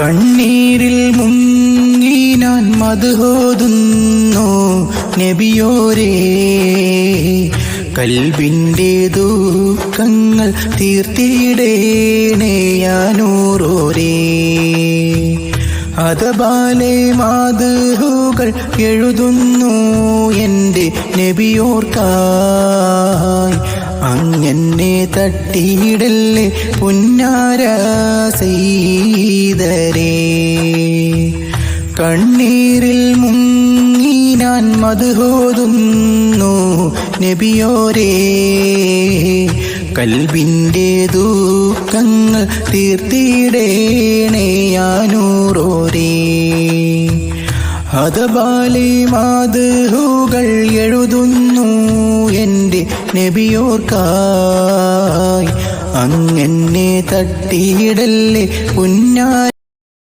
കണ്ണീരിൽ മുങ്ങി ഞാൻ മദ്ഹോതുന്നു നബിയോരേ, കൽബിന്റെ ദുഃഖങ്ങൾ തീർത്തിടേണേ യാ നൂറോരേ. അതബാലെ മദ്ഹുകൾ എഴുതുന്നു എൻ്റെ നബിയോർക്കായി, അങ്ങനെ തട്ടിയിടല്ലേ പുന്നാര സയ്യിദരേ. കണ്ണീരിൽ മുങ്ങി ഞാൻ മദ്ഹോതുന്നു നബിയോരേ, കൽബിന്റെ ദുഃഖങ്ങൾ തീർത്തിടേണേ യാ നൂറോരേ. അതബാലെ മദ്ഹുകൾ എഴുതുന്നു എൻ്റെ നബിയോർക്കായി, അങ്ങനെ തട്ടിയിടല്ലേ പുന്നാര